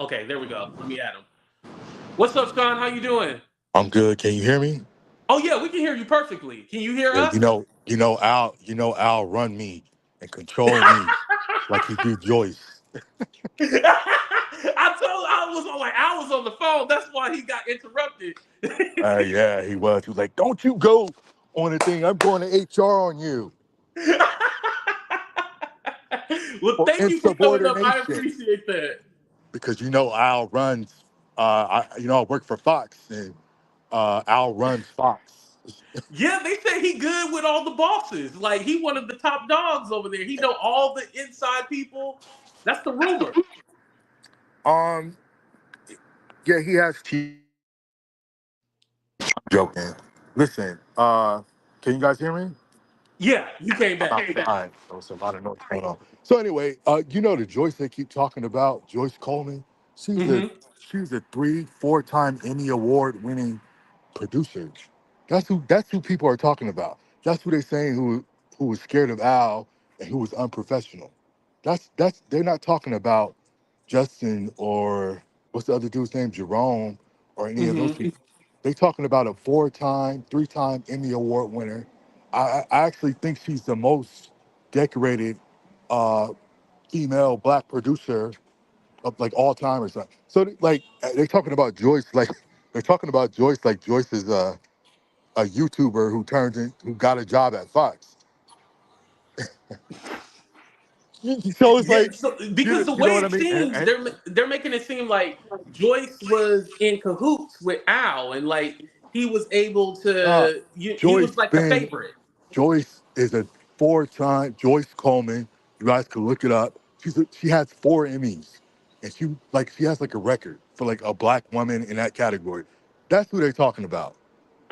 Okay, there we go. Let me add him. What's up, Shawn? How you doing? I'm good. Can you hear me? Oh yeah, we can hear you perfectly. Can you hear Yeah, us? Al run me and control me like he do Joyce. I was on the phone. That's why he got interrupted. Yeah, he was. He was like, "Don't you go on the thing. I'm going to HR on you Well, for thank you for coming up. I insubordination." appreciate that. Because Al runs. I work for Fox, and Al runs Fox. Yeah, they say he good with all the bosses. Like he one of the top dogs over there. He know all the inside people. That's the rumor. Um, yeah, he has. Joking. Listen. Can you guys hear me? Yeah, you came I'm back. outside. There's a lot of noise going on. So anyway, the Joyce they keep talking about, Joyce Coleman. She's a Hmm. she's a 3, 4 time Emmy Award winning producer. That's who people are talking about. That's who they're saying who was scared of Al and who was unprofessional. That's they're not talking about Justin or what's the other dude's name, Jerome, or any of those Hmm. people. They talking about a 4 time, 3 time Emmy Award winner. I actually think she's the most decorated uh, female black producer of like all time or something. So like they're talking about Joyce like they're talking about Joyce like Joyce is a YouTuber who got a job at Fox. So it's Yeah, like so, because the you way know what I it mean? seems, they're making it seem like Joyce was in cahoots with Al, and like he was able Uh, to. He Joyce was like the been favorite. Joyce is a 4 time Joyce Coleman. You guys can look it up. She has 4 Emmys, and she has like a record for like a black woman in that category. That's who they're talking about.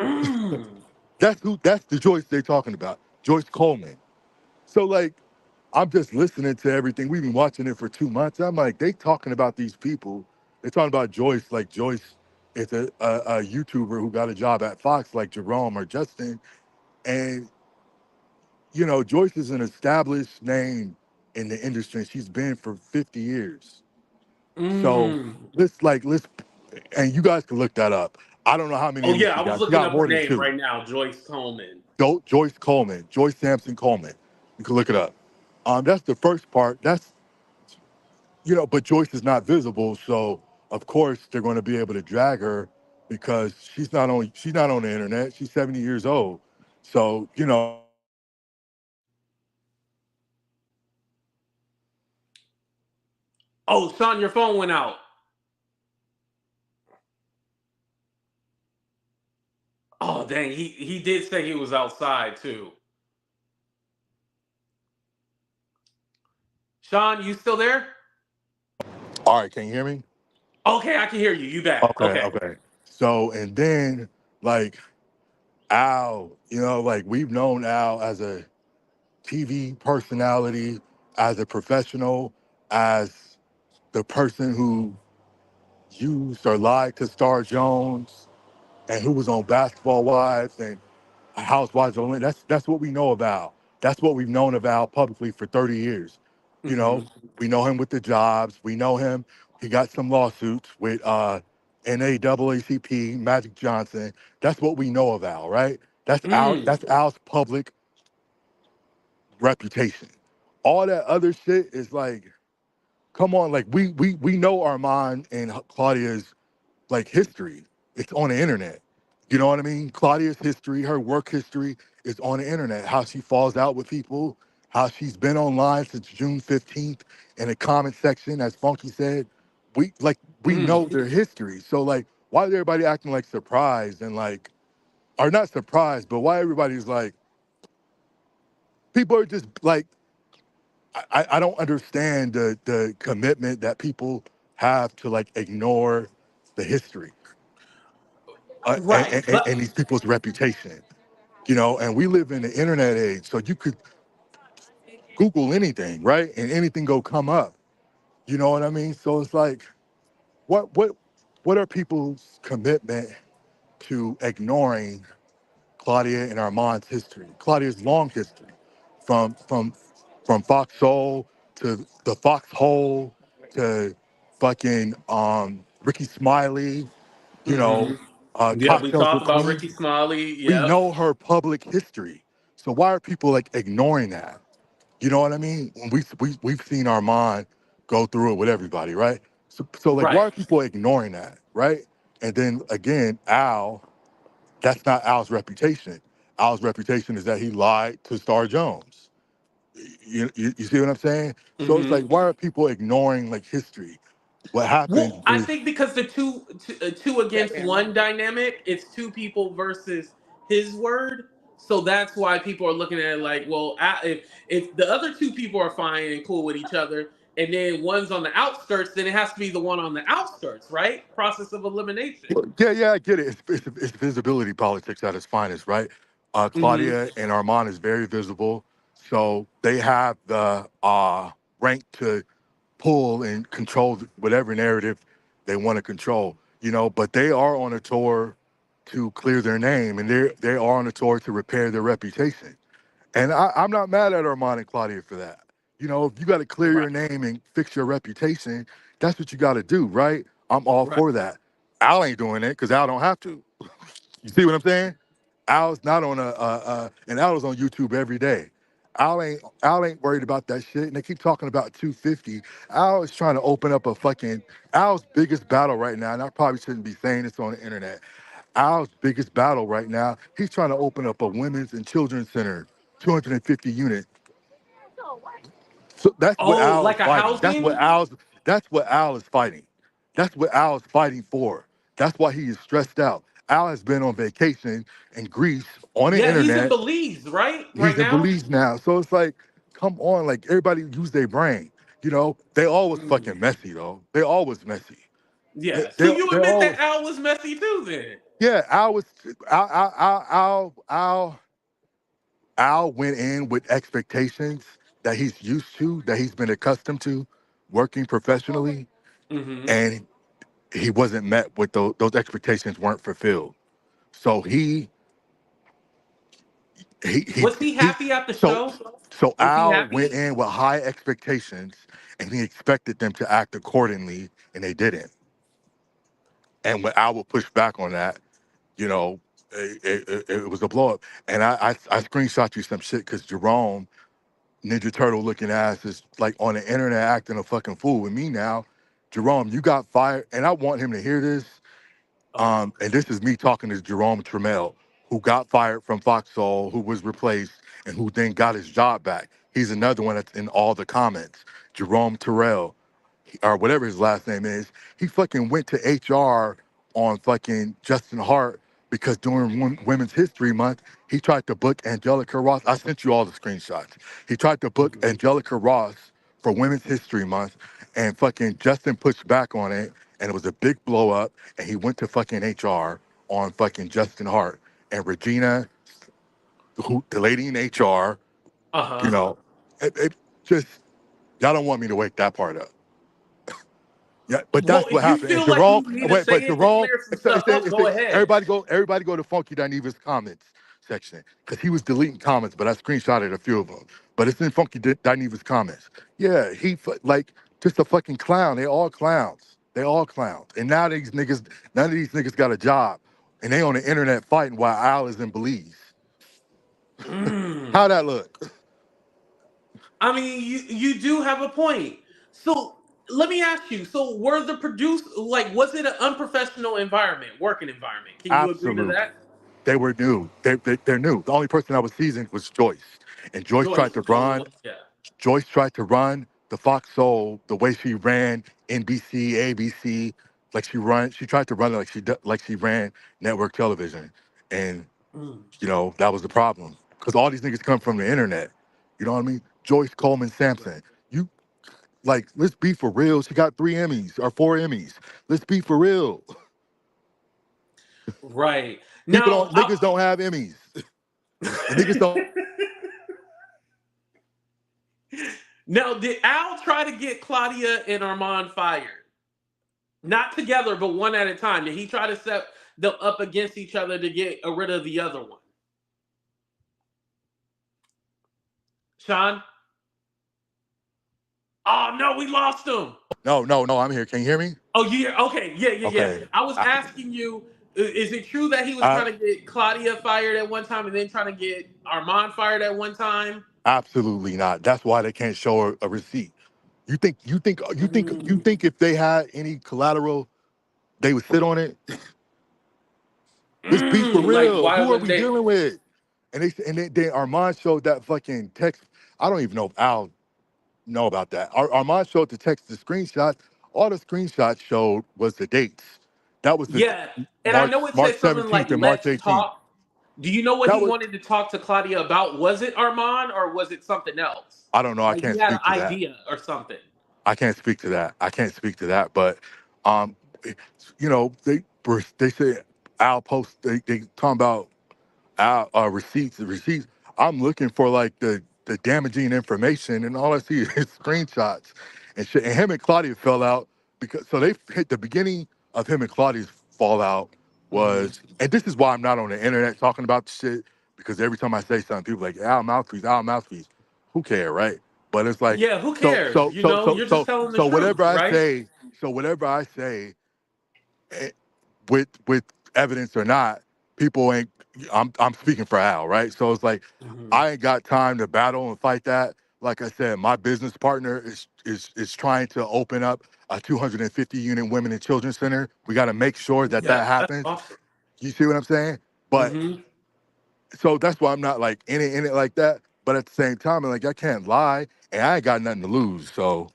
Mm. That's the Joyce they're talking about. Joyce Coleman. So like I'm just listening to everything. We've been watching it for 2 months. I'm like, they talking about these people. They're talking about Joyce, like Joyce is a YouTuber who got a job at Fox, like Jerome or Justin. And Joyce is an established name in the industry. She's been for 50 years. So Mm. let's, and you guys can look that up. I don't know how many Oh Emmys yeah, she I was got. She looking got up her more than name two. right now, Joyce Coleman. Joyce Coleman, Joyce Sampson Coleman. You can look it up. That's the first part. But Joyce is not visible, so of course they're going to be able to drag her because she's not on the internet. She's 70 years old, so Oh, Sean, your phone went out. Oh dang, he did say he was outside too. Sean, you still there? all right. Can you hear me? Okay, I can hear you. You back? Okay, Okay. okay. So and then like Al, like we've known Al as a TV personality, as a professional, as the person who used or lied to Star Jones and who was on Basketball Wives and Housewives of Atlanta. That's what we know about. That's what we've known about publicly for 30 years. You know, Hmm. we know him with the jobs. We know him. He got some lawsuits with NAACP, Magic Johnson. That's what we know of Al, right? Mm. That's Al's public reputation. All that other shit is like, come on, like we know Armon and Claudia's like history. It's on the internet. You know what I mean? Claudia's history, her work history is on the internet. How she falls out with people, how she's been online since June 15th in the comment section, as Funky said. We Mm. know their history. So like why is everybody acting like surprised and like or not surprised, but why everybody's like people are just like I don't understand the commitment that people have to like ignore the history Right, and but these people's reputation. And we live in the internet age, so you could Google anything, right? And anything go come up. You know what I mean? So it's like, what what what are people's commitment to ignoring Claudia and Armand's history? Claudia's long history, from from from Fox Soul to the Foxhole to fucking Ricky Smiley, you know, Mm-hmm. Yeah, we Cocktails talked with about Queens. Ricky Smiley. We Yep. know her public history. So why are people like ignoring that? You know what I mean? We've seen Armon go through it with everybody, right? So like, why Right. are people ignoring that, right? And then again, Al, that's not Al's reputation. Al's reputation is that he lied to Star Jones. You see what I'm saying? So it's Mm-hmm. like, why are people ignoring like history? What Well, happens I is, think because the two against one dynamic, it's two people versus his word. So that's why people are looking at it like, well, if the other two people are fine and cool with each other, and then one's on the outskirts, then it has to be the one on the outskirts, right? Process of elimination. yeah, I get it. It's visibility politics at its finest, right? Mm-hmm. Claudia and Armand is very visible, so they have the rank to pull and control whatever narrative they want to control, But they are on a tour to clear their name, and they are on a tour to repair their reputation. And I'm not mad at Armand and Claudia for that. If you got to clear Right. your name and fix your reputation, that's what you got to do, right? I'm all Right. for that. Al ain't doing it because Al don't have to. You see what I'm saying? Al's not on and Al is on YouTube every day. Al ain't worried about that shit. And they keep talking about 250. Al is trying to open up a fucking Al's biggest battle right now, and I probably shouldn't be saying this on the internet. Al's biggest battle right now, he's trying to open up a women's and children's center, 250 units. So that's what Oh, Al is like a fighting. housing? That's what Al is fighting. That's what Al is fighting for. That's why he is stressed out. Al has been on vacation in Greece on the Yeah, he's in internet. Belize, right? Right He's in now? Belize now. So it's like, come on, like everybody use their brain. They always Mm. fucking messy though. They always messy. They, Yeah. So they, you they're admit that always Al was messy too, then? yeah. Al went in with expectations that he's used to, that he's been accustomed to, working professionally, Mm-hmm. and he wasn't met with those expectations weren't fulfilled. So he he Was he he happy at the so show? so Was he Al went happy? in with high expectations and he expected them to act accordingly and they didn't. And when Al would push back on that, you know, it was a blow up. And I screenshot you some shit because Jerome Ninja Turtle looking ass is like on the internet acting a fucking fool with me now. Jerome, you got fired, and I want him to hear this. Okay. And this is me talking to Jerome Trammell, who got fired from Fox Soul, who was replaced, and who then got his job back. He's another one that's in all the comments. Jerome Terrell, or whatever his last name is, he fucking went to HR on fucking Justin Hart because during Women's History Month, he tried to book Angelica Ross. I sent you all the screenshots. He tried to book Mhm. Angelica Ross for Women's History Month, and fucking Justin pushed back on it, and it was a big blow up, and he went to fucking HR on fucking Justin Hart. And Regina, the lady in HR, you Uh-huh. know, it just, y'all don't want me to wake that part up. Yeah, but Well, that's what if you happened. And feel like Jerome, you need to wait, say but it to Jerome, clear some stuff up, go ahead. everybody go to Funky Dineva's comments section because he was deleting comments, but I screenshotted a few of them. But it's in Funky Dineva's comments. Yeah, like just a fucking clown. They all clowns. They all clowns. And now none of these niggas got a job, and they on the internet fighting while Al is in Belize. Mm. How that look? I mean, you do have a point. So let me ask you. So were the produce like was it an unprofessional environment, working environment? Can you agree to Absolutely. that? They were new. They're new. The only person that was seasoned was Joyce, and Joyce tried Joyce to was the only run. one. Yeah. Joyce tried to run the Fox Soul the way she ran NBC, ABC, like she tried to run it like she ran network television, and Mm. that was the problem because all these niggas come from the internet. You know what I mean? Joyce Coleman Sampson. You like, let's be for real. She got 3 Emmys or 4 Emmys. Let's be for real. Right. Now, Niggas don't have Emmys, and niggas don't. now did Al try to get Claudia and Armand fired? Not together, but one at a time. Did he try to set them up against each other to get rid of the other one? Sean? Oh no, we lost him. No, I'm here. Can you hear me? Oh, yeah. Okay. Yeah, yeah, yeah. Okay. I was I, asking you, is it true that he was I trying to get Claudia fired at one time and then trying to get Armon fired at one time? absolutely not. That's why they can't show a receipt. You Mm. think if they had any collateral, they would sit on it? This beef for Like, real. why Who are wouldn't we they? dealing with? And then Armand showed that fucking text. I don't even know if Al know about that. Armand showed the text, the screenshots. All the screenshots showed was the dates. That was the Yeah. And I March know it March said something like, 17th and March let's 18th. talk. Do you know what That he was wanted to talk to Claudia about? Was it Armon or was it something else? I don't know. I Like, he can't had an speak to that. idea or something. I can't speak to that. I can't speak to that. But um, they said Al post they talking about receipts. The receipts. I'm looking for like the damaging information, and all I see is screenshots and shit. And him and Claudia fell out because they hit the beginning of him and Claudia's fallout Hmm. was, and this is why I'm not on the internet talking about the shit because every time I say something, people are like Al mouthpiece. Who care, right? But it's like Yeah, who cares? You're just telling the so truth, right? whatever I say eh, with evidence or not, people ain't. I'm speaking for Al, right? So it's like Hmm. I ain't got time to battle and fight that. Like I said, my business partner is trying to open up a 250 unit women and children center. We got to make sure that Yeah, that that's happens. awesome. You see what I'm saying? But Hmm. so that's why I'm not like in it like that. But at the same time, I'm like I can't lie, and I ain't got nothing to lose. So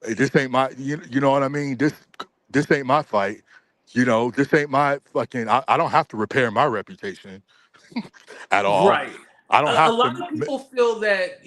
this ain't my, you know what I mean? This ain't my fight. This ain't my fucking. I don't have to repair my reputation at all. Right. I don't A have lot to. of people feel that,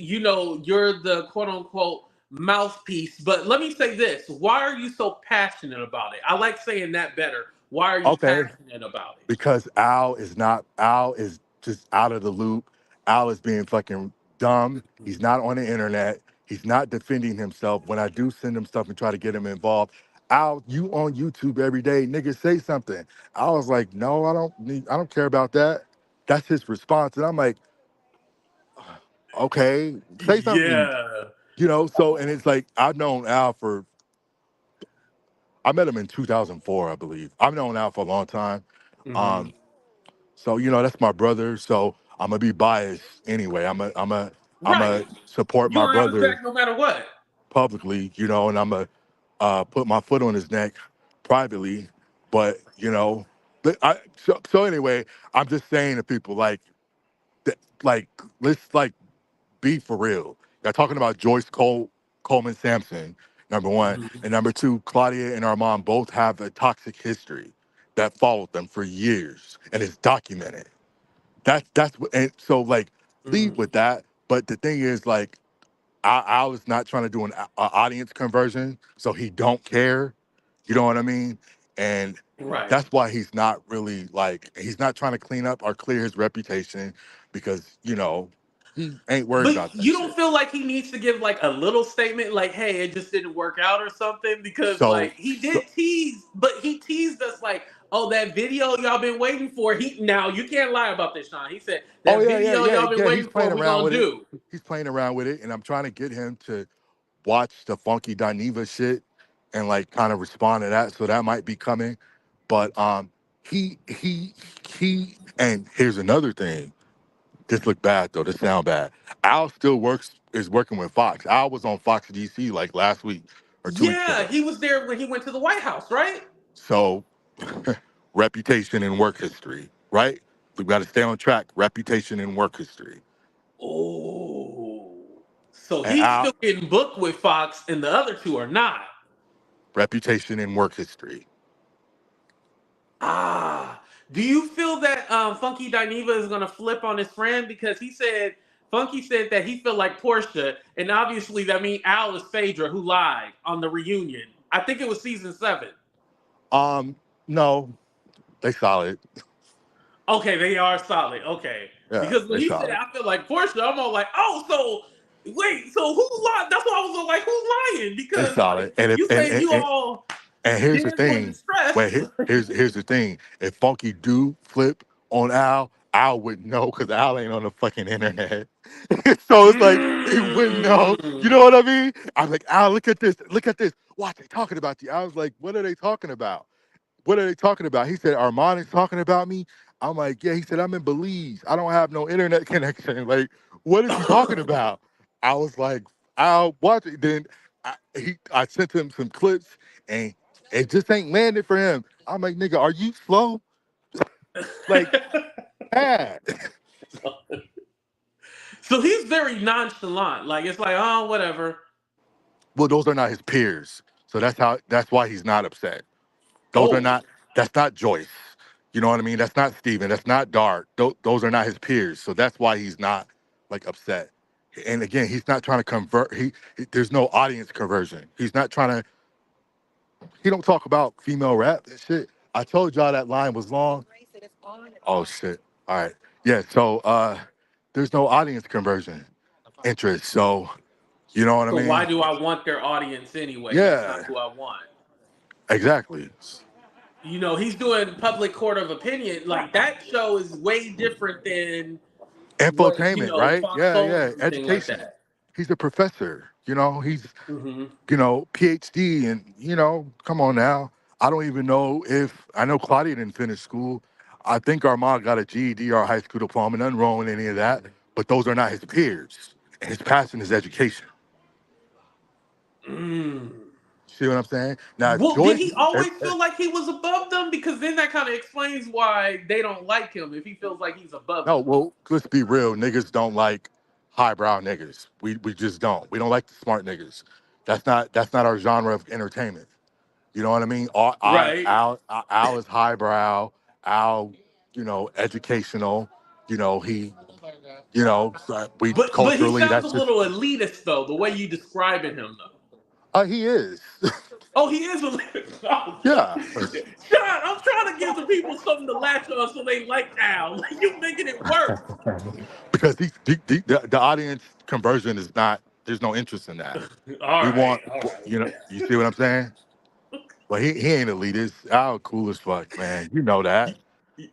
you're the quote unquote mouthpiece. But let me say this: why are you so passionate about it? I like saying that better. Why are you Okay, passionate about it? because Al is not. Al is just out of the loop. Al is being fucking dumb. He's not on the internet. He's not defending himself. When I do send him stuff and try to get him involved, Al, you on YouTube every day, nigga, say something. I was like, no, I don't care about that. That's his response, and I'm like, okay, say something. Yeah. So and it's like I've known Al for I met him in 2004, I believe. I've known Al for a long time. Hmm. Um, so that's my brother. So I'm gonna be biased anyway. I'm a Right. support my You're gonna have his brother back no matter what. publicly, and I'm gonna put my foot on his neck privately. But so anyway, I'm just saying to people like let's like be for real. Y'all talking about Coleman Sampson, number one. Hmm. And number two, Claudia and Armand both have a toxic history that followed them for years and it's documented. That's what and so like leave Hmm. with that. But the thing is like I was not trying to do a audience conversion, so he don't care. You know what I mean? And Right. that's why he's not really like he's not trying to clean up or clear his reputation because he ain't worried But about that you don't shit. feel like he needs to give like a little statement, like, "Hey, it just didn't work out" or something, because So, like he so did tease, but he teased us like, "Oh, that video y'all been waiting for." He Now you can't lie about this, Sean. He said oh that yeah, video y'all been he's waiting playing for, we around gonna with it. do. He's playing around with it, and I'm trying to get him to watch the funky Dineva shit and like kind of respond to that. So that might be coming. But he and here's another thing. This look bad though. This sound bad. Al still is working with Fox. Al was on Fox DC like last week or 2 weeks Yeah, ago. he was there when he went to the White House, right? So reputation and work history, right? We got to stay on track. Reputation and work history. Oh, so And he's Al, still getting booked with Fox, and the other two are not. reputation and work history. Ah, do you feel that Funky Dineva is gonna flip on his friend, because Funky said that he felt like Porsha, and obviously that means Al is Phaedra who lied on the reunion. I think it was season 7. Um, no, they solid. Okay, they are solid. Okay, Yeah, because when they he said solid. I feel like Porsha, I'm all like, oh, so wait, so who lied? That's why I was all like, who's lying? They Because like solid. And if you saying you all here's the dance with thing. distress. Wait, here's the thing. If Funky do flip on Al, Al would know because Al ain't on the fucking internet. So it's like He wouldn't know. You know what I mean? I'm like, Al, look at this. Look at this. Watch, they talking about you. I was like, what are they talking about? What are they talking about? He said, Armon is talking about me. I'm like, yeah. He said, I'm in Belize. I don't have no internet connection. Like, what is he talking about? I was like, I'll watch it. Then I sent him some clips and it just ain't landed for him. I'm like, nigga, are you slow? Like, bad. So he's very nonchalant. Like it's like, oh, whatever. Well, those are not his peers. So that's why he's not upset. Those are Oh, not, that's not Joyce. You know what I mean? That's not Steven. That's not Dart. Those are not his peers. So that's why he's not like upset. And again, he's not trying to convert. There's no audience conversion. He's not trying to, he don't talk about female rap and shit. I told y'all that line was long. Oh shit. All right. Yeah, so there's no audience conversion interest. So you know what I so why mean? do I want their audience anyway? That's not Yeah, who I want. exactly. He's doing public court of opinion. Like that show is way different than what, Infotainment, right? Fox Yeah, Soul and yeah. everything like Education. that. He's a professor. He's Hmm. PhD, and come on now. I don't even know if I know Claudia didn't finish school. I think Armand got a GED or a high school diploma. Nothing wrong with any of that, but those are not his peers. And his passion is education. Mm. See what I'm saying? Now, Well, did Joyce, he always feel like he was above them? Because then that kind of explains why they don't like him if he feels like he's above no, them. well, let's be real. Niggas don't like highbrow niggas. We just don't. We don't like the smart niggas. That's not our genre of entertainment. You know what I mean? Right. Al is highbrow. Al, educational. He, we But he culturally, sounds a that's just, little elitist though, the way you describing him though. he is. Oh, he is a oh, Yeah. Sean, I'm trying to give the people something to latch on so they like Al. Like you making it worse. Because the audience conversion is not, there's no interest in that. All We right, want, all right. you see what I'm saying? But he ain't elitist. Al cool as fuck, man. You know that.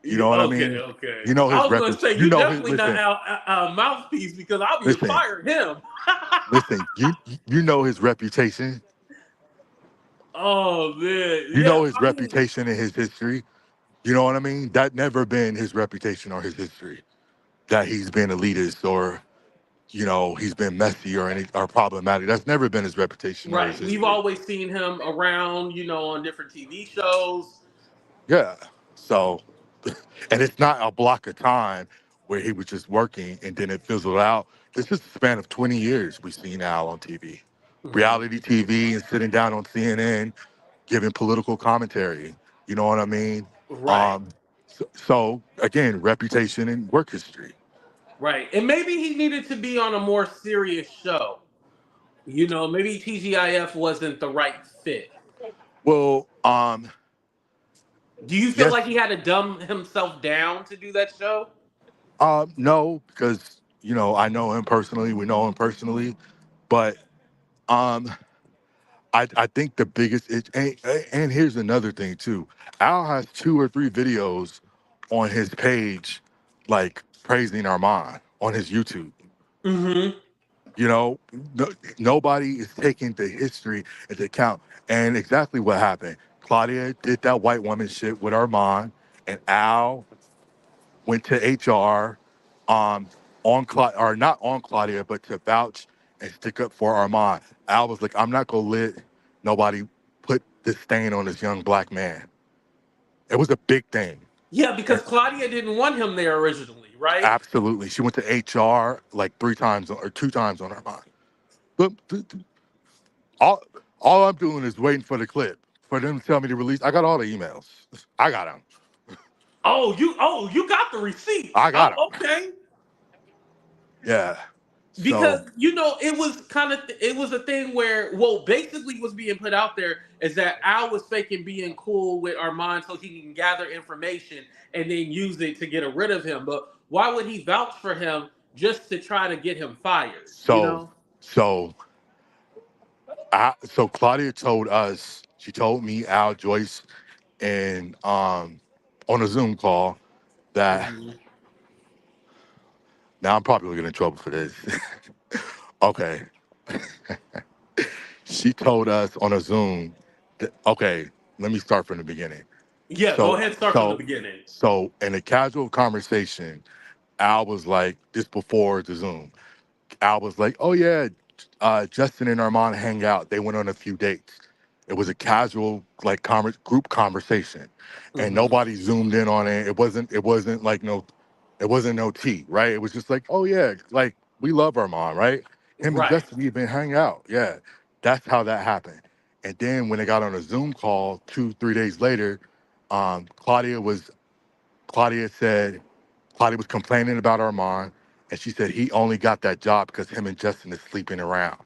You know what I Okay, mean? okay. You know I his was gonna reputation. say you definitely not Al mouthpiece because I'll be Listen, firing him. listen. You know his reputation. Oh man, You yeah. know his I mean, reputation and his history. You know what I mean? That never been his reputation or his history. That he's been elitist or he's been messy or problematic. That's never been his reputation or his right. We've history. always seen him around, on different TV shows. Yeah. So, and it's not a block of time where he was just working and then it fizzled out. This is the span of 20 years we've seen Al on TV, Mhm. reality TV, and sitting down on CNN giving political commentary. You know what I mean? Right, So again, reputation and work history. right. And maybe he needed to be on a more serious show. Maybe TGIF wasn't the right fit. Well, Do you feel yes, like he had to dumb himself down to do that show? no, because I know him personally. We know him personally, but um, I think the biggest and here's another thing too. Al has 2 or 3 videos on his page, like praising Armand on his YouTube. Mm-hmm. You know, no, nobody is taking the history into account. And exactly what happened. Claudia did that white woman shit with Armand, and Al went to HR on or not on Claudia, but to vouch and stick up for Armand. Al was like, I'm not gonna let nobody put this stain on this young black man. It was a big thing. Yeah, And because Claudia didn't want him there originally, right? absolutely. She went to HR like 3 times or 2 times on Armand. But all all I'm doing is waiting for the clip for them to tell me to release. I got all the emails. I got them. Oh, you got the receipts. I got Oh, them. okay. Yeah. Because So it was it was a thing where basically what's being put out there is that Al was faking being cool with Armand so he can gather information and then use it to get rid of him. But why would he vouch for him just to try to get him fired? so so so Claudia told us. She told me, Al, Joyce, and on a Zoom call that Mhm. now I'm probably gonna get in trouble for this, Okay, she told us on a Zoom. Okay, let me start from the beginning. Yeah, go So, ahead. Start from the so, beginning. so, in a casual conversation, Al was like, this before the Zoom. Al was like, "Oh yeah, Justin and Armand hang out. They went on a few dates." It was a casual like group conversation, and Hmm. nobody zoomed in on it. It wasn't like no, it wasn't no tea, right? It was just like, "Oh yeah, like we love Armand, right? Him and Right. Justin even hang out. Yeah, that's how that happened." And then when they got on a Zoom call 2 3 days later, Claudia said Claudia was complaining about Armand, and she said he only got that job because him and Justin is sleeping around.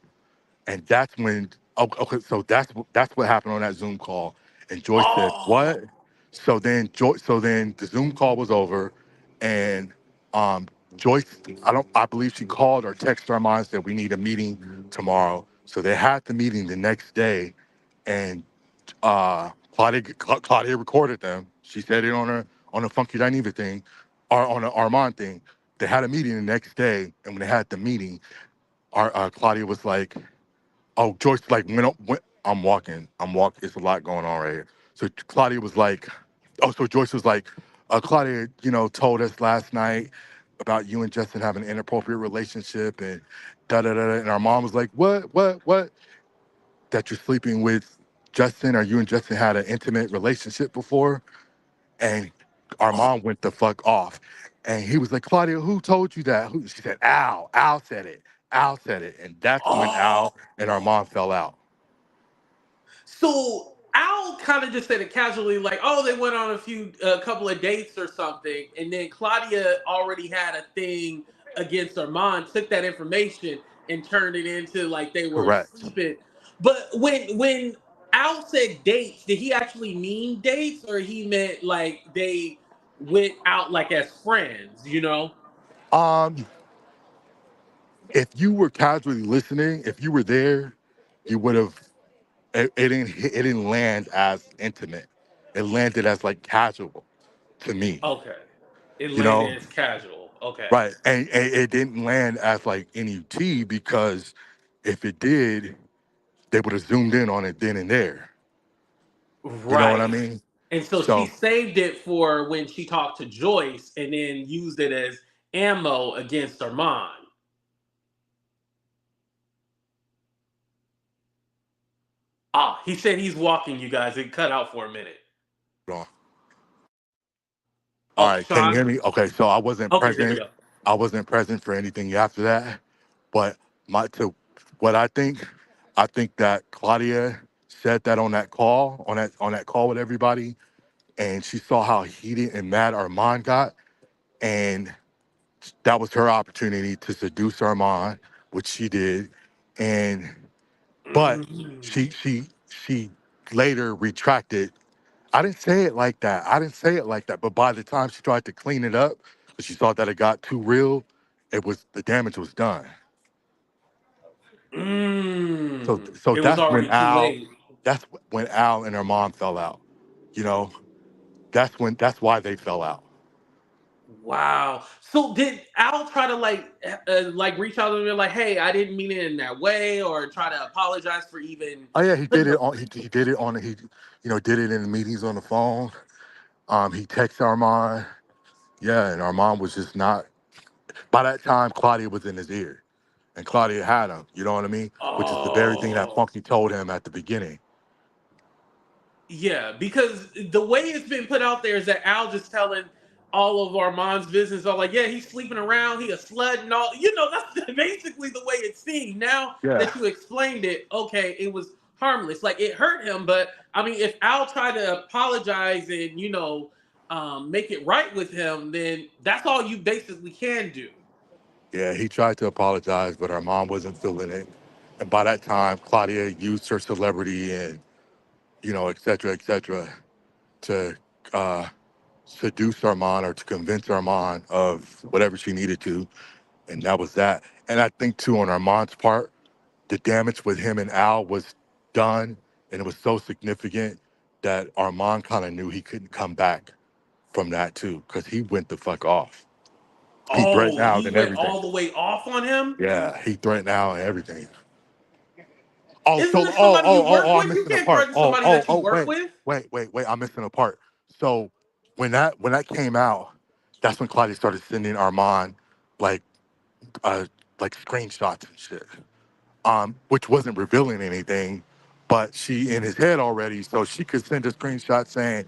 And that's when, okay, so that's what happened on that Zoom call. And Joyce said, Oh. "What?" So then the Zoom call was over, and Joyce, I believe she called or texted Armand and said we need a meeting tomorrow. So they had the meeting the next day, and Claudia recorded them. She said it on a Funky Dineva thing, or on an Armand thing. They had a meeting the next day, and when they had the meeting, our Claudia was like, "Oh, Joyce, like when I'm walking. It's a lot going on right here." So Claudia was like, "Oh," so Joyce was like, "Claudia, told us last night about you and Justin having an inappropriate relationship and da da da." And our mom was like, What? That you're sleeping with Justin, or you and Justin had an intimate relationship before?" And our mom went the fuck off. And he was like, "Claudia, who told you that?" She said, "Al. Al said it. Al said it." And that's when Oh. Al and our mom fell out. So Al kind of just said it casually, like, "Oh, they went on a couple of dates or something," and then Claudia already had a thing against Armand, took that information and turned it into like they were Correct. sleeping. But when Al said dates, did he actually mean dates, or he meant like they went out like as friends? You know? Um, if you were casually listening, if you were there, you would have. It didn't land as intimate. It landed as like casual to me. Okay, it You landed know, as casual. Okay, right? And it didn't land as like any tea because if it did, they would have zoomed in on it then and there. You know what I right. mean? And so she So saved it for when she talked to Joyce and then used it as ammo against Armand. Ah, he said he's walking, you guys. It cut out for a minute. hold on. All Oh, right, can you Sean? hear me? Okay, so I wasn't Okay, there we present. go. I wasn't present for anything after that. But my to what I think that Claudia said that on that call, on that call with everybody, and she saw how heated and mad Armand got, and that was her opportunity to seduce Armand, which she did, and but Mm. she later retracted. I didn't say it like that. I didn't say it like that. But by the time she tried to clean it up, because she thought that it got too real, the damage was done. So It was that's when already too late. Al and her mom fell out. You know, that's why they fell out. Wow. So did Al try to like reach out to me like, "Hey, I didn't mean it in that way," or try to apologize for even Oh yeah, he did putting it the on he did it on he did it in the meetings on the phone. He texted Armand. Yeah, and Armand was just not. By that time, Claudia was in his ear, and Claudia had him. You know what I mean? Which is the very thing that Oh. Funky told him at the beginning. Yeah, because the way it's been put out there is that Al just telling all of Armand's business. All like, yeah, he's sleeping around, he a slut and all. You know, that's basically the way it seemed. Now Yeah. that you explained it, okay, it was harmless. Like it hurt him, but I mean, if Al tried to apologize and make it right with him, then that's all you basically can do. Yeah, he tried to apologize, but our mom wasn't feeling it. And by that time, Claudia used her celebrity and, et cetera, to uh, seduce Armand or to convince Armand of whatever she needed to. And that was that. And I think, too, on Armand's part, the damage with him and Al was done. And it was so significant that Armand kind of knew he couldn't come back from that, too, because he went the fuck off. He threatened Oh, out he and went everything. all the way off on him. Yeah, he threatened out and everything. Oh, Isn't so this somebody you work I'm with? You missing a can't part. threaten somebody that you work Wait, with. I'm missing a part. So when that came out, that's when Claudia started sending Armand like uh like screenshots and shit. Which wasn't revealing anything, but she in his head already, so she could send a screenshot saying,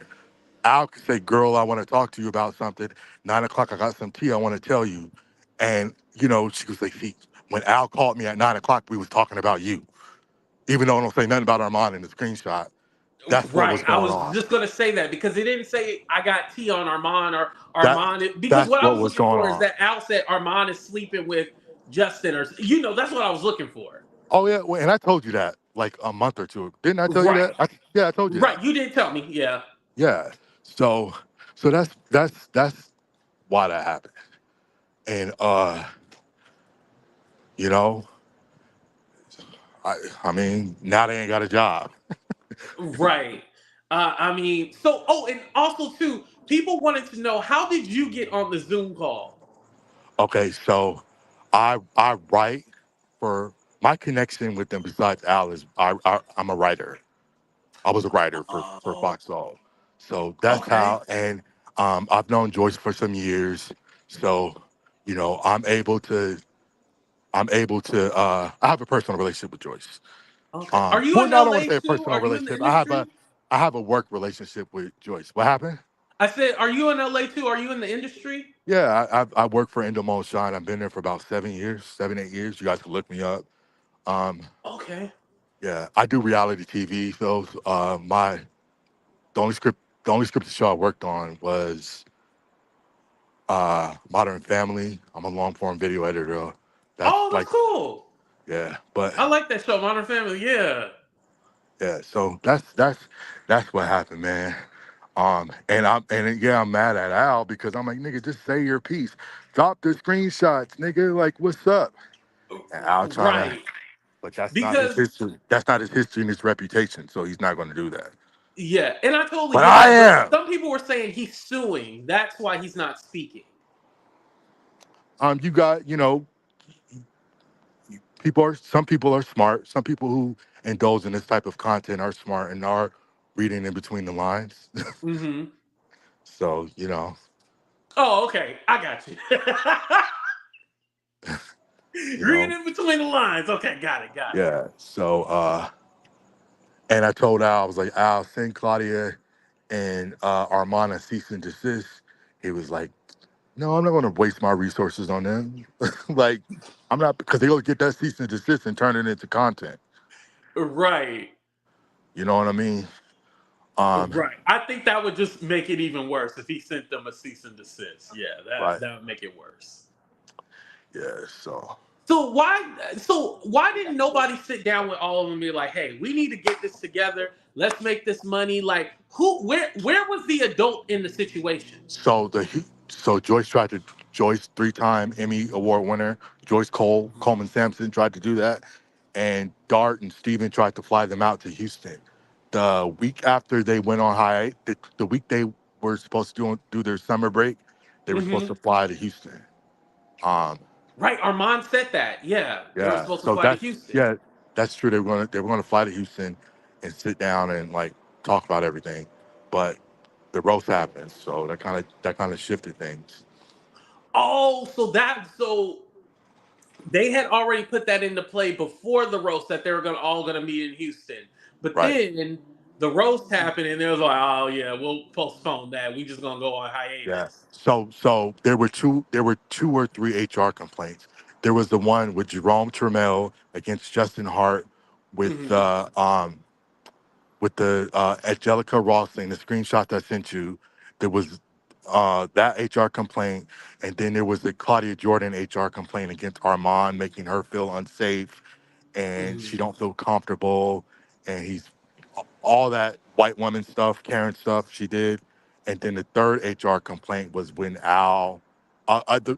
Al could say, girl, I want to talk to you about something. 9 o'clock, I got some tea I want to tell you. And, she was like, see, when Al called me at 9 o'clock, we was talking about you. Even though I don't say nothing about Armand in the screenshot, that's what was Right. I going was on. just gonna say that because it didn't say I got tea on Armand or That Armand. Because that's what I what was was looking going for is on. that Al said Armand is sleeping with Justin, or that's what I was looking for. Oh yeah, and I told you that like a month or two. Didn't I tell you Right. that? Yeah, I told you that. Right. You didn't tell me. Yeah. Yeah. So that's why that happened. And you know, I mean, now they ain't got a job. Right. I mean, so and also too, people wanted to know how did you get on the Zoom call? Okay, so I write for my connection with them. Besides Al is I'm a writer. I was a writer for Oh, Foxhall, so that's okay. how. And I've known Joyce for some years, so I have a personal relationship with Joyce. Okay. Are you Well, in no, I don't want LA to say a too? personal Are you in the relationship. industry? I have a work relationship with Joyce. What happened? I said, are you in LA too? Are you in the industry? Yeah, I work for Endemol Shine. I've been there for about 7 years, 7 8 years. You guys can look me up. Um, Okay. yeah, I do reality TV. So the only script the only scripted show I worked on was Modern Family. I'm a long form video editor. That's Oh, that's like cool. yeah, but I like that show, Modern Family. Yeah. yeah. So that's what happened, man. I'm mad at Al because I'm like, nigga, just say your piece. Drop the screenshots, nigga. Like, what's up? And Al trying to, Right. but that's not his Because history. That's not his history and his reputation. So he's not going to do that. yeah, and I totally But get I that. But am. some people were saying he's suing. That's why he's not speaking. You got, some people are smart. Some people who indulge in this type of content are smart and are reading in between the lines. Mm-hmm. So, Oh, okay. I got you. you Reading know, in between the lines. Okay, got it, got it. yeah. So, and I told Al, I was like, Al, send Claudia and Armand a cease and desist. He was like, no, I'm not going to waste my resources on them. Like, I'm not, because they'll get that cease and desist and turn it into content. Right. You know what I mean? Um, Right. I think that would just make it even worse if he sent them a cease and desist. Yeah, right. that would make it worse. Yeah. So, So why didn't nobody sit down with all of them and be like, hey, we need to get this together. Let's make this money. Like where was the adult in the situation? so Joyce 3-time Emmy Award winner, Joyce Coleman Sampson tried to do that. And Dart and Steven tried to fly them out to Houston. The week after they went on hiatus, the week they were supposed to do their summer break, they were supposed Hmm. to fly to Houston. Um, Right. Armand said that. Yeah. They were yeah, supposed to so fly to Houston. that's true. They were gonna fly to Houston and sit down and like talk about everything, but the roast happened, so that kind of shifted things. Oh, so they had already put that into play before the roast that they were gonna meet in Houston. But Right. then the roast happened and it was like, oh yeah, we'll postpone that. We just gonna go on Yeah. hiatus. So there were two or three HR complaints. There was the one with Jerome Trammell against Justin Hart with Hmm. Angelica Ross thing, the screenshot I sent you. There was that HR complaint, and then there was the Claudia Jordan HR complaint against Armand, making her feel unsafe and she Hmm. don't feel comfortable, and he's all that white woman stuff, Karen stuff she did. And then the third HR complaint was when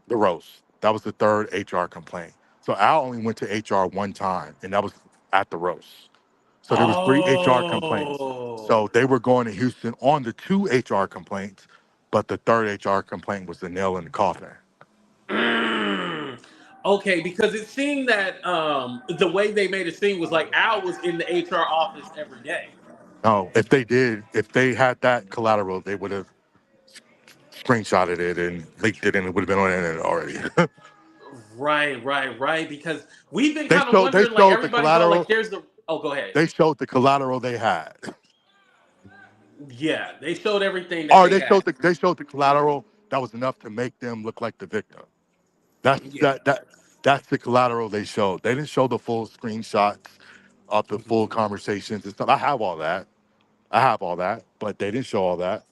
the roast. That was the third HR complaint. So Al only went to HR one time, and that was at the roast. So there was three HR complaints. So Oh. they were going to Houston on the two HR complaints, but the third HR complaint was the nail in the coffin. Okay, because it seemed that the way they made it seem was like Al was in the HR office every day. No, if they had that collateral, they would have screenshotted it and leaked it, and it would have been on the internet already. Right, right, right. Because we've been they kind of showed they wondering, like showed the everybody's all like, collateral. "There's the." Oh, go ahead. They showed the collateral they had, Yeah, they showed everything that or they had. they showed the collateral that was enough to make them look like the victim. That's Yeah. that's the collateral they showed. They didn't show the full screenshots of the full Mhm. conversations and stuff. I have all that. I have all that, but they didn't show all that.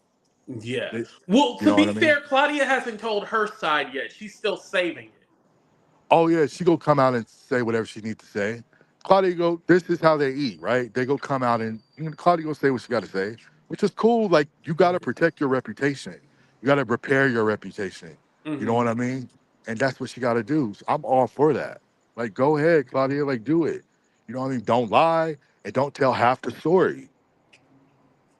Yeah. They, Well, you to know what be I mean? fair, Claudia hasn't told her side yet. She's still saving it. Oh yeah, she go come out and say whatever she needs to say. Claudia go, this is how they eat, right? They go come out and Claudia go say what she got to say, which is cool. Like you got to protect your reputation. You got to repair your reputation. You know what Hmm. I mean? And that's what she got to do. So I'm all for that. Like go ahead, Claudia. Like do it. You know what I mean? Don't lie and don't tell half the story.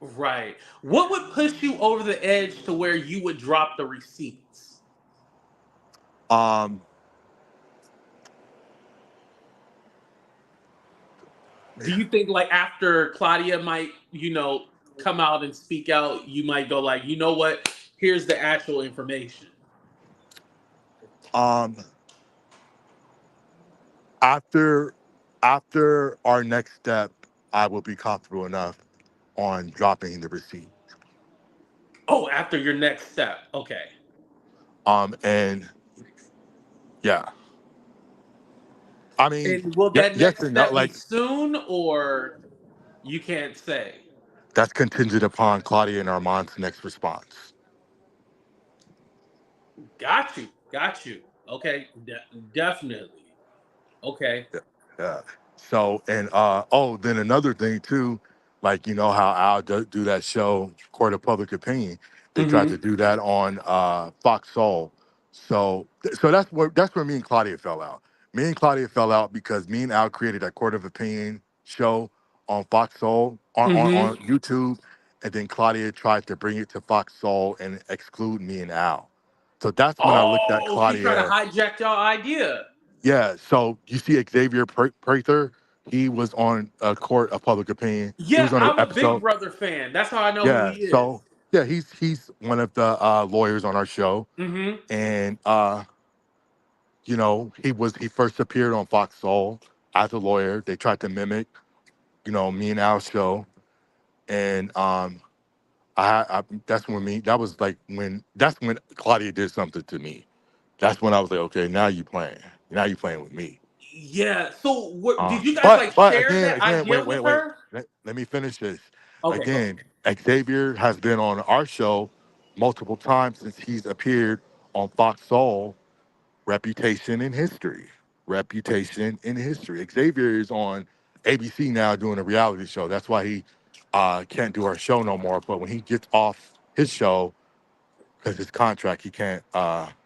Right. What would push you over the edge to where you would drop the receipts? Um, Do you think like after Claudia might, come out and speak out, you might go like, you know what? Here's the actual information. um, after our next step, I will be comfortable enough on dropping the receipt. Oh, after your next step. Okay. And yeah, I mean, And will yeah, that yes next and no. step be Like soon or you can't say? that's contingent upon Claudia and Armand's next response. Got you. Got you. Okay. Definitely. Okay. Yeah. Yeah. So and then another thing too, like you know how Al do that show Court of Public Opinion. They tried to Mm-hmm. do that on Fox Soul. So that's where me and Claudia fell out. Me and Claudia fell out because me and Al created that Court of Opinion show on Fox Soul Mm-hmm. on YouTube, and then Claudia tried to bring it to Fox Soul and exclude me and Al. So that's when I looked at Oh, she tried to Claudia. hijack y'all idea. Yeah, so you see Xavier Prather, he was on a court of public opinion. He Yeah, was on an I'm a Big episode. Brother fan. That's how I know who Yeah, he is. so yeah, he's one of the lawyers on our show, Mm-hmm. and he first appeared on Fox Soul as a lawyer. They tried to mimic, me and Al's show, and that's when that's when Claudia did something to me. That's when I was like, okay, now you playing with me. Yeah. So what did you guys But like but share again, that again, idea wait, with wait. her? Let me finish this. Okay, go ahead. Again, Xavier has been on our show multiple times since he's appeared on Fox Soul. Reputation in history. Reputation in history. Xavier is on ABC now doing a reality show. That's why he can't do our show no more. But when he gets off his show, because his contract, he can't.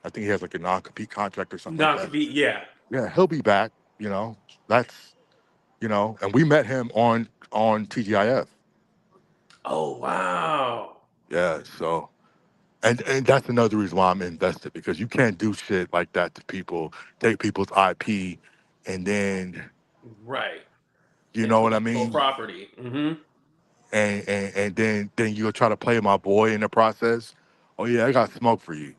I think he has like a non-compete contract or something like Not to that. be, yeah. Yeah, he'll be back. That's and we met him on TGIF. Oh wow. Yeah, so and that's another reason why I'm invested because you can't do shit like that to people, take people's IP, and then Right. you And know what I claim your mean, property. Mm-hmm. and then you'll try to play my boy in the process. Oh yeah, I got smoke for you.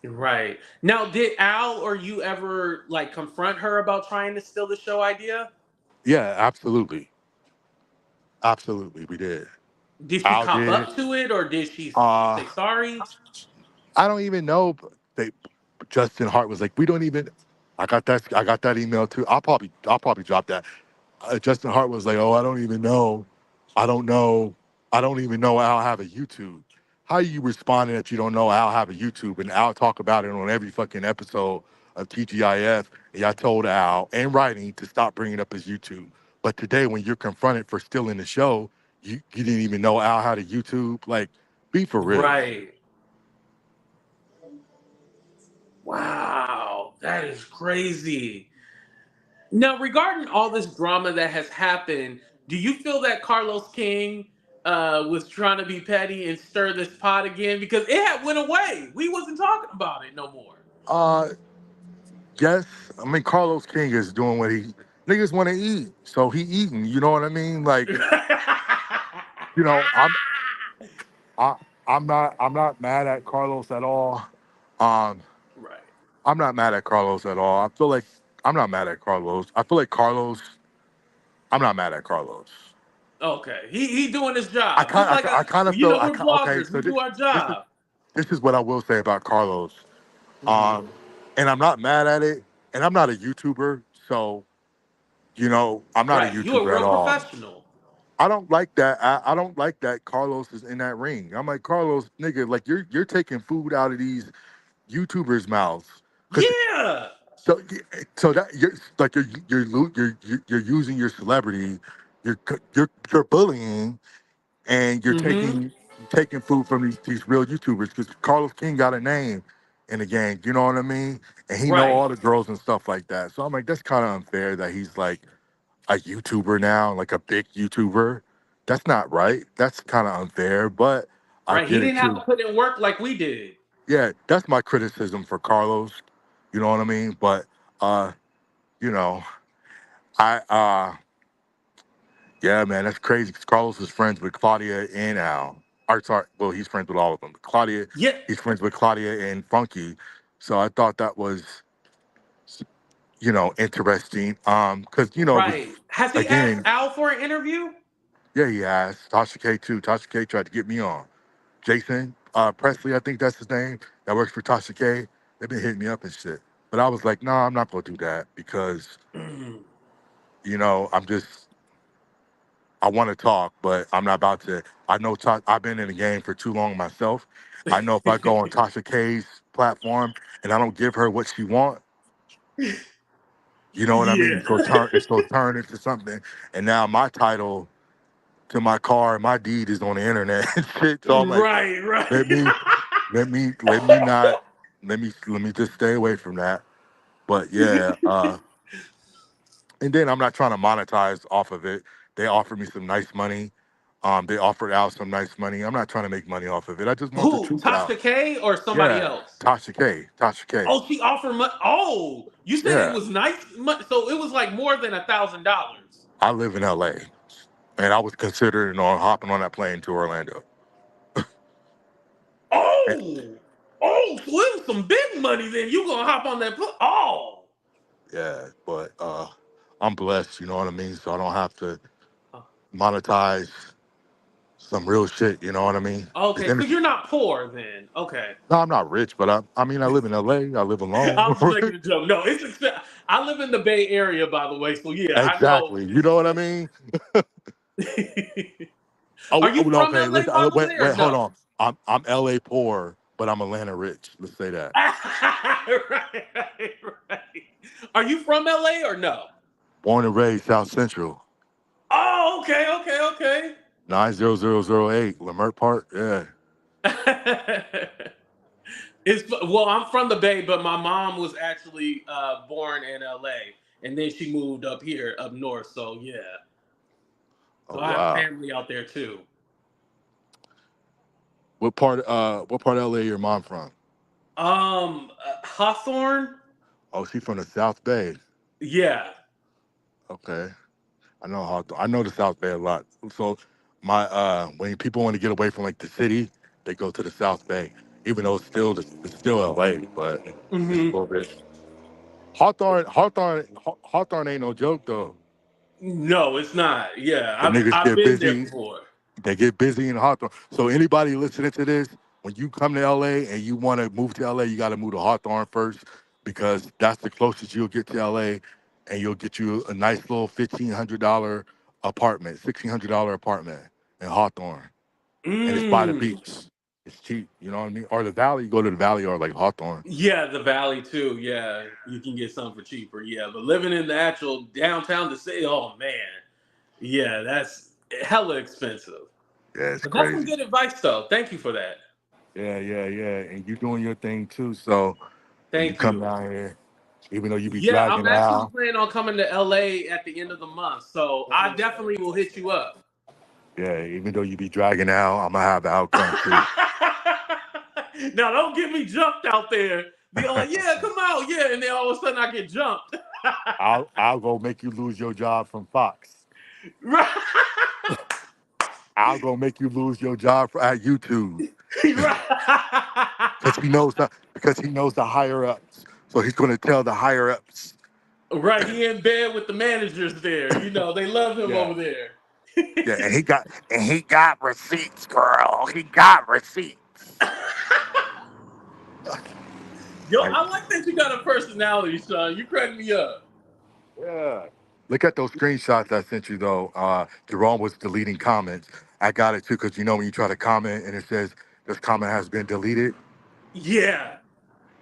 Right. Now, did Al or you ever like confront her about trying to steal the show idea? Yeah, absolutely, absolutely, we did. Did she Al cop did. up to it or did she Uh, say sorry? I don't even know. They Justin Hart was like, we don't even. I got that email too. I'll probably drop that. Justin Hart was like, oh, I don't even know. I don't know. I don't even know Al have a YouTube. How are you responding that you don't know Al have a YouTube and Al talk about it on every fucking episode of TGIF? And y'all told Al in writing to stop bringing up his YouTube. But today, when you're confronted for stealing the show, you didn't even know Al had a YouTube. Like, be for real. Right. Wow. That is crazy. Now, regarding all this drama that has happened, do you feel that Carlos King was trying to be petty and stir this pot again? Because it had went away. We wasn't talking about it no more. Uh, Yes, I mean Carlos King is doing what he niggas want to eat, so he eating. You know what I mean? Like, you know, I, I'm not mad at Carlos at all. Um, Right. I'm not mad at Carlos at all. I feel like I'm not mad at Carlos. I feel like Carlos. I'm not mad at Carlos. Okay. He doing his job. Just like I kind of feel we're okay. bloggers. So We do our this is job. this is what I will say about Carlos. Hmm. Um, and I'm not mad at it. And I'm not a YouTuber, so I'm not a Right. You a YouTuber at real all. professional. I don't like that. I don't like that Carlos is in that ring. I'm like Carlos, nigga, like you're taking food out of these YouTubers' mouths. Cause Yeah. so so that you're like you're using your celebrity, you're bullying, and you're Hmm. taking food from these real YouTubers. Because Carlos King got a name in the game. You know what I mean? And he know Right. all the girls and stuff like that. So I'm like, that's kind of unfair that he's like a YouTuber now, like a big YouTuber. That's not right. That's kind of unfair, but I Right. He get it didn't have to too. put in work like we did. Yeah, that's my criticism for Carlos. You know what I mean? But uh, you know, I yeah, man, that's crazy. 'Cause Carlos is friends with Claudia and Al. Or sorry, well, he's friends with all of them. But Claudia, Yeah. he's friends with Claudia and Funky. So I thought that was, interesting. Because it was Right. Has he asked again, Al for an interview? yeah, he asked Tasha K too. Tasha K tried to get me on. Jason Presley, I think that's his name, that works for Tasha K. They've been hitting me up and shit. But I was like, no, I'm not gonna do that because, I'm just I want to talk, but I'm not about to. I know I've been in the game for too long myself. I know if I go on Tasha K's platform and I don't give her what she wants, you know what I mean? Yeah. It's gonna turn into something. And now my title to my car and my deed is on the internet and shit. So I'm like, Right. Right. let me let me not let me just stay away from that. But yeah, and then I'm not trying to monetize off of it. They offered me some nice money. They offered out some nice money. I'm not trying to make money off of it. I just want the Who? truth out. Tasha K or somebody Yeah, else? Tasha K. Tasha K. Oh, she offered money. Oh, you said it Yeah, was nice. So it was like more than $1,000. I live in LA, and I was considering on hopping on that plane to Orlando. And- Oh, oh, so it was some big money. Then you gonna hop on that? Oh, yeah, but I'm blessed. You know what I mean. So I don't have to Uh, monetize some real shit. You know what I mean. It's okay. So inter- you're not poor then. Okay. no, I'm not rich, but I mean, I live in LA. I live alone. I'm just making a joke. No, it's I live in the Bay Area, by the way. So yeah, I know Exactly. You it's know what I mean? expensive. Oh, Are you from okay. LA, Listen, by the wait, way, or wait, hold no? on. I'm LA poor, but I'm Atlanta rich. Let's say that. Right, right. Are you from LA or no? Born and raised South Central, Oh, okay, okay, 90008, Lamert Park. Yeah. okay. I'm from the Bay, but my mom was actually born in LA, and then she moved up here, up north. So yeah, so Oh I have wow. family out there too. What part of LA your mom from? Hawthorne. Oh, she from the South Bay. Yeah. Okay. I know I know the South Bay a lot. So my when people want to get away from like the city, they go to the South Bay. Even though it's still LA, but it's a Hmm. little bit. Hawthorne ain't no joke though. No, it's not. Yeah, The niggas I've get been there busy. before. They get busy in Hawthorne. So anybody listening to this, when you come to LA and you want to move to LA, you got to move to Hawthorne first because that's the closest you'll get to LA, and you'll get you a nice little $1,500 apartment, $1,600 apartment in Hawthorne, and it's by the Mm. beach. It's cheap, you know what I mean? Or the Valley, you go to the Valley or like Hawthorne. Yeah, the Valley too. Yeah, you can get some for cheaper. Yeah, but living in the actual downtown, the city, oh man, yeah, that's hella expensive. Yeah, it's But that's some crazy. good advice, though. Thank you for that. Yeah. And you doing your thing too. So when you Thank come you. down here, even though you be Yeah, I'm dragging actually out, planning on coming to LA at the end of the month, so I definitely will hit you up. yeah, even though you be dragging out, I'm gonna have the outcome too. Now, don't get me jumped out there. Be all like, yeah, come out, yeah, and then all of a sudden I get jumped. I'll go make you lose your job from Fox. Right. I'll go make you lose your job at YouTube Right. because he knows the higher ups. So he's going to tell the higher ups. Right. He in bed with the managers there. They love him Yeah, over there. yeah, and he got receipts, girl. He got receipts. Yo, Like, I like that you got a personality, son. You crack me up. yeah. Look at those screenshots I sent you though. Jerome was deleting comments. I got it too because when you try to comment and it says this comment has been deleted. Yeah.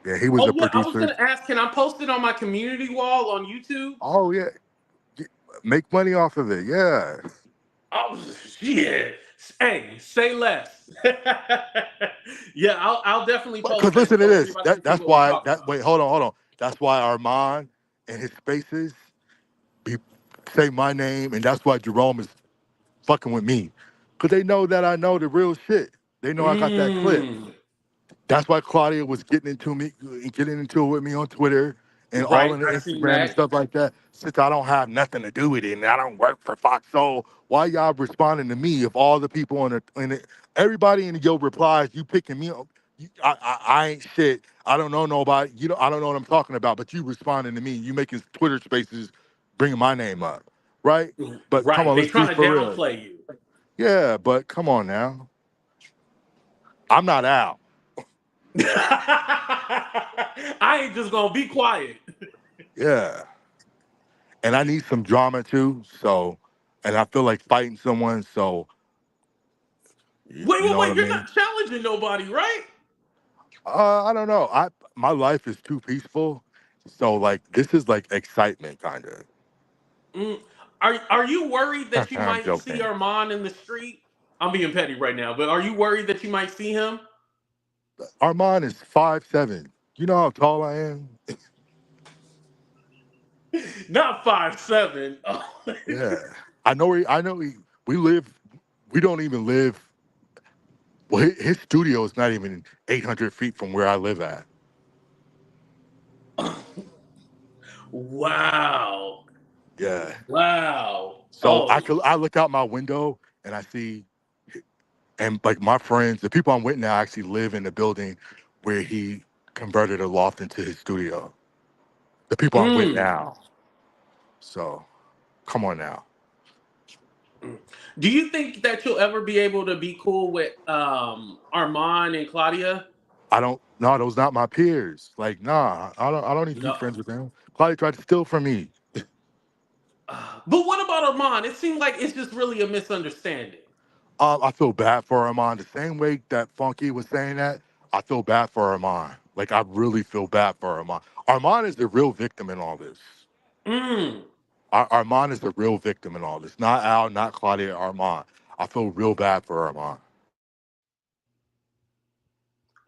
Yeah, he was Oh a yeah, I was producer. gonna ask, can I post it on my community wall on YouTube? Oh yeah, make money off of it. Yeah. Oh shit. Hey, say less. Yeah, I'll definitely post Because it listen to so this. everybody can see That's what we why talking that about. wait, hold on. That's why Armon and his spaces be say my name, and that's why Jerome is fucking with me. Cause they know that I know the real shit. They know I got that clip. Mm, That's why Claudia was getting into it with me on Twitter and all right, in the I seen Instagram and that. stuff like that. Since I don't have nothing to do with it and I don't work for Fox Soul, why y'all responding to me if all the people everybody in your replies, you picking me up? I ain't shit. I don't know nobody. I don't know what I'm talking about. But you responding to me, you making Twitter spaces, bringing my name up, right? But come Right. on, They let's be trying to for real. downplay you. Yeah, but come on now. I'm not out. I ain't just gonna be quiet. Yeah. And I need some drama too. So, and I feel like fighting someone. So, Wait, you wait, know what I wait, you're mean? not challenging nobody, right? I don't know. My life is too peaceful. So like this is like excitement kind of. Mm. Are you worried that you I'm might see joking. Armon in the street? I'm being petty right now, but are you worried that you might see him? Armand is 5'7". You know how tall I am? Not 5'7". Oh. Yeah. We live we don't even live well his studio is not even 800 feet from where I live at. Wow. Yeah. Wow. So Oh. I look out my window and I see and like my friends, the people I'm with now actually live in the building where he converted a loft into his studio. The people I'm with Mm. now. So come on now. Do you think that you'll ever be able to be cool with Armon and Claudia? I don't no, those not my peers. Like, nah, I don't need to be No. friends with them. Claudia tried to steal from me. But what about Armon? It seems like it's just really a misunderstanding. I feel bad for Armand. The same way that Funky was saying that, I feel bad for Armand. Like I really feel bad for Armand. Armand is the real victim in all this. Mm. Armand is the real victim in all this. Not Al, not Claudia, Armand. I feel real bad for Armand.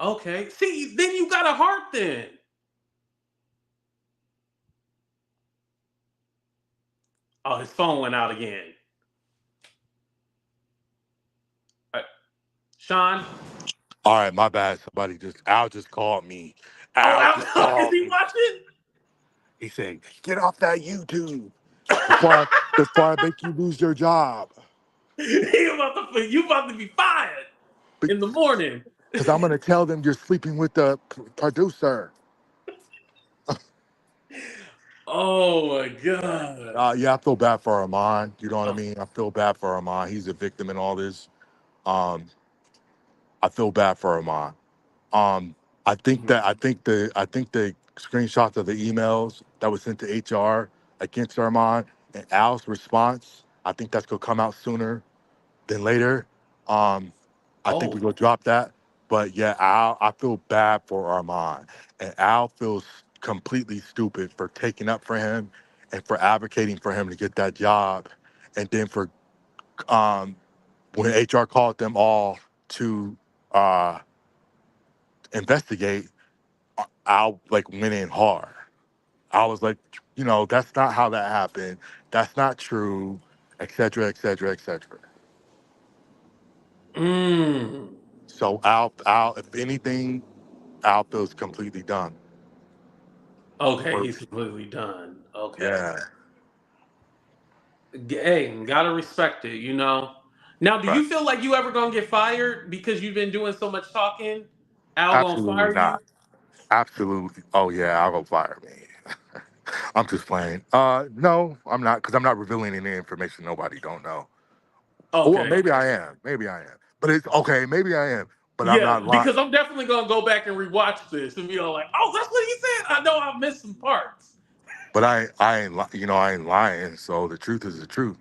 Okay. See, then you got a heart then. Oh, his phone went out again. Uh, Sean? All right, my bad. Al just called me. Oh, Al just is called he me. watching? He said, "Get off that YouTube before I make you lose your job." You about to be fired in the morning. Because I'm gonna tell them you're sleeping with the producer. Oh my god. Yeah, I feel bad for Armand. You know what I mean? I feel bad for Armand. He's a victim in all this. Um, I feel bad for Armand. Um, I think the screenshots of the emails that was sent to HR against Armand and Al's response. I think that's gonna come out sooner than later. Um, I think we're Oh. gonna drop that. But yeah, I feel bad for Armand, and Al feels completely stupid for taking up for him and for advocating for him to get that job, and then for um, when HR called them all to uh, investigate, Al like went in hard. I was like, that's not how that happened. That's not true, et cetera, et cetera, et cetera. Mm. So if anything, Al feels completely done. Okay, Or, he's completely done. Okay. yeah, Hey, gotta respect it, you know. Now, do right. you feel like you ever gonna get fired because you've been doing so much talking? Al gonna Absolutely fire you? not. Absolutely. Oh yeah, I'll go fire me. I'm just playing. No, I'm not, because I'm not revealing any information nobody don't know. Well, Okay. maybe I am. Maybe I am. But it's okay. Maybe I am. But I'm Yeah, not lying. because I'm definitely gonna go back and rewatch this and be all like, "Oh, that's what he said." I know I missed some parts. But I ain't, I ain't lying. So the truth is the truth.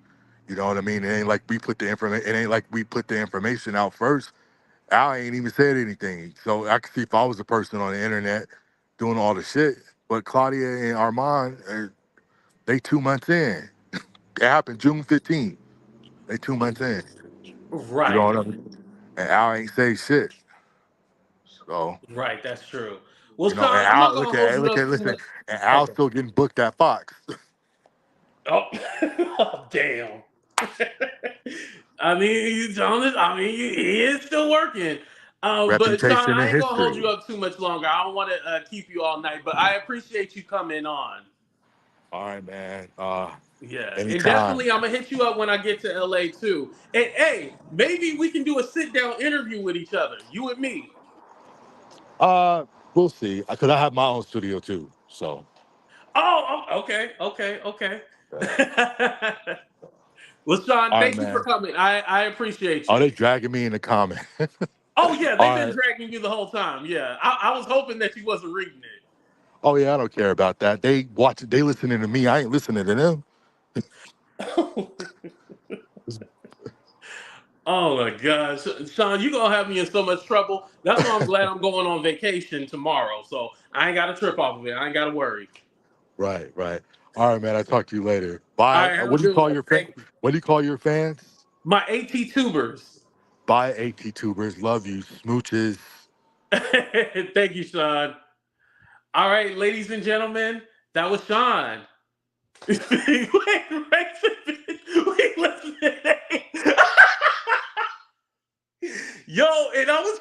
You know what I mean? It ain't like we put the information. It ain't like we put the information out first. Al ain't even said anything. So I could see if I was the person on the internet doing all the shit. But Claudia and Armon, they 2 months in. It happened June 15th. They 2 months in. You know Right, what I mean? And Al ain't say shit. So, right. That's true. Well, and Sean, I'm not Al, gonna hold you up too listen, much. and Al's Okay. still getting booked at Fox. Oh, oh damn. I mean, he's honest. I mean, he is still working. But Sean, Reputation I and ain't gonna hold history. you up too much longer. I don't want to keep you all night, but I appreciate you coming on. All right, man. Yeah, and Anytime. definitely I'm gonna hit you up when I get to LA too. And hey, maybe we can do a sit down interview with each other, you and me. Uh, we'll see. Cause I have my own studio too. So, Okay, okay, okay. yeah. Well, Sean, All right, thank you for man. coming. I appreciate Oh, you. they dragging me in the comment. Oh yeah, they've All been right. dragging you the whole time. Yeah, I was hoping that you wasn't reading Oh yeah, I don't care about that. They watch. They listening to me. I ain't listening to them. it. Oh my gosh, Sean, you gonna have me in so much trouble. That's why I'm glad I'm going on vacation tomorrow, so I ain't got to trip off of it. I ain't got to worry. Right, right. All right, man. I talk to you later. All Bye. right, have a What do you good call one. your Thank you. What do you call your fans? My AT tubers. Bye, AT tubers. Love you, smooches. Thank you, Sean. All right, ladies and gentlemen, that was Sean. Wait, listen. Yo, and I was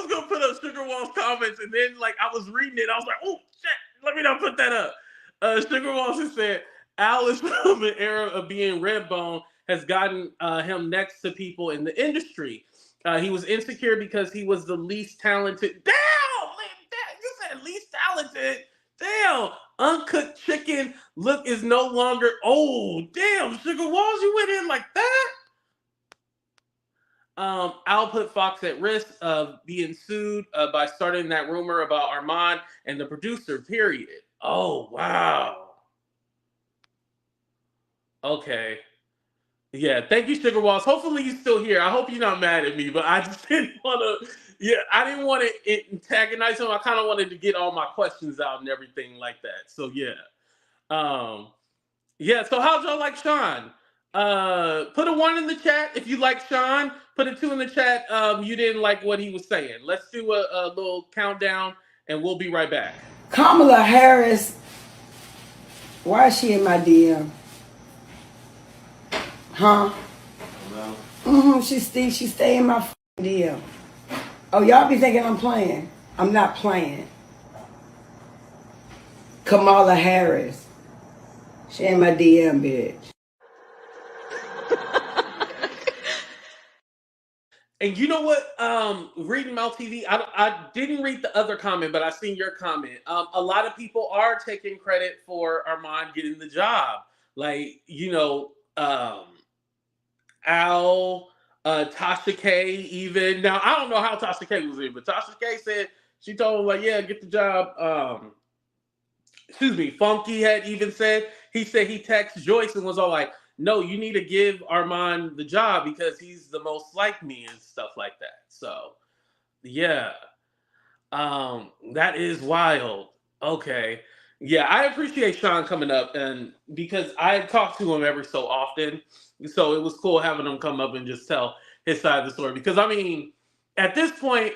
gonna put up Sugar Wall's comments, and then like I was reading it, I was like, oh shit, let me not put that up. Sugar Walls has said Al is from an era of being Redbone has gotten him next to people in the industry. He was insecure because he was the least talented. Damn, you said least talented. Damn, uncooked chicken look is no longer. Oh, damn, Sugar Walls, you went in like that. Al put Fox at risk of being sued by starting that rumor about Armon and the producer. Period. Oh wow. Okay. Yeah. Thank you, Sugar Walls. Hopefully you're still here. I hope you're not mad at me, but I just didn't want to. Yeah, I didn't want to antagonize him. I kind of wanted to get all my questions out and everything like that. So yeah. Um, Yeah, so how'd y'all like Sean? Put a one in the chat if you like Sean. Put a two in the chat. You didn't like what he was saying. Let's do a little countdown, and we'll be right back. Kamala Harris, why is she in my DM? Huh? No. She stay in my DM. Oh, y'all be thinking I'm playing. I'm not playing. Kamala Harris. She in my DM, bitch. And you know what? Reading Mal TV, I didn't read the other comment, but I seen your comment. A lot of people are taking credit for Armand getting the job. Like, Al, Tasha K, even. Now, I don't know how Tasha K was in, but Tasha K said she told him, like, yeah, get the job. Excuse me, Funky had even said, he said he texted Joyce and was all like, no, you need to give Armand the job because he's the most like me and stuff like that. So, yeah. That is wild. Okay. Yeah, I appreciate Sean coming up and because I talk to him every so often. So it was cool having him come up and just tell his side of the story. Because I mean, at this point,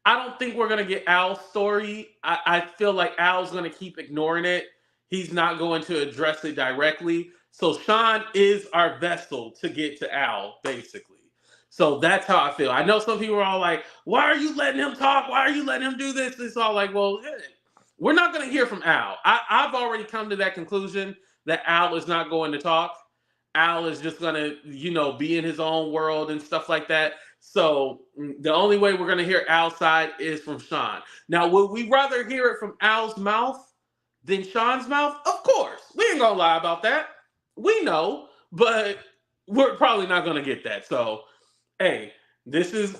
I don't think we're gonna get Al's story. I feel like Al's gonna keep ignoring it. He's not going to address it directly. So Sean is our vessel to get to Al, basically. So that's how I feel. I know some people are all like, why are you letting him talk? Why are you letting him do this? It's all like, well, we're not going to hear from Al. I've already come to that conclusion that Al is not going to talk. Al is just going to, be in his own world and stuff like that. So the only way we're going to hear Al's side is from Shawn. Now, would we rather hear it from Al's mouth than Shawn's mouth? Of course. We ain't going to lie about that. We know, but we're probably not going to get that. So, hey, this is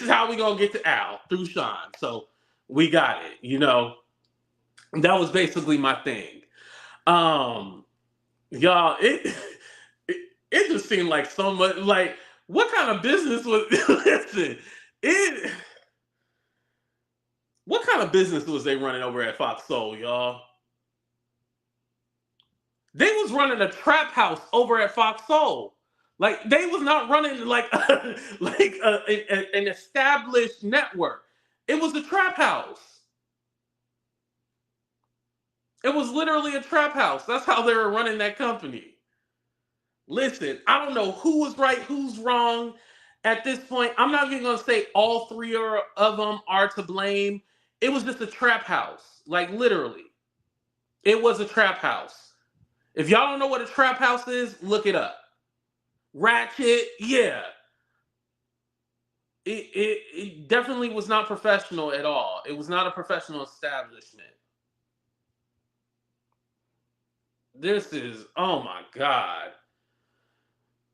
how we going to get to Al, through Shawn. So we got it. That was basically my thing. Y'all, it just seemed like so much. Like, what kind of business was? Listen, what kind of business was they running over at Fox Soul, y'all? They was running a trap house over at Fox Soul. Like, they was not running like an established network. It was a trap house. It was literally a trap house. That's how they were running that company. Listen, I don't know who was right, who's wrong at this point. I'm not even going to say all three of them are to blame. It was just a trap house. Like, literally. It was a trap house. If y'all don't know what a trap house is, look it up. Ratchet, yeah. It definitely was not professional at all. It was not a professional establishment. This is, oh my God.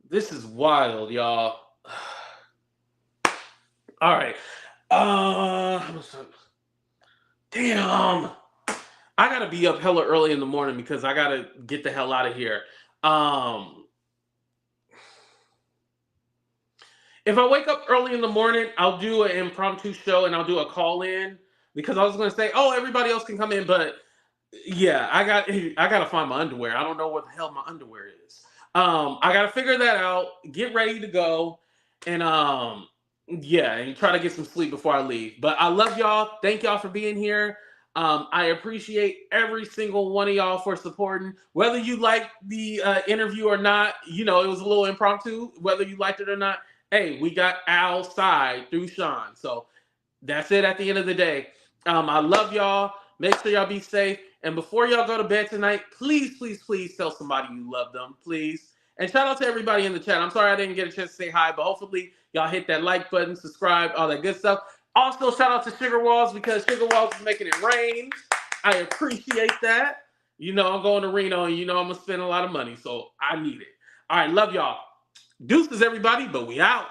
This is wild, y'all. All right. Damn. I gotta be up hella early in the morning because I gotta get the hell out of here. If I wake up early in the morning, I'll do an impromptu show and I'll do a call-in because I was gonna say, oh, everybody else can come in, but yeah, I gotta find my underwear. I don't know what the hell my underwear is. I gotta figure that out, get ready to go, and and try to get some sleep before I leave. But I love y'all. Thank y'all for being here. I appreciate every single one of y'all for supporting. Whether you like the interview or not, it was a little impromptu. Whether you liked it or not, hey, we got Al's side through Shawn. So that's it at the end of the day. I love y'all. Make sure y'all be safe. And before y'all go to bed tonight, please, please, please tell somebody you love them, please. And shout out to everybody in the chat. I'm sorry I didn't get a chance to say hi, but hopefully y'all hit that like button, subscribe, all that good stuff. Also, shout out to Sugar Walls because Sugar Walls is making it rain. I appreciate that. I'm going to Reno and I'm going to spend a lot of money, so I need it. All right, love y'all. Deuces, everybody, but we out.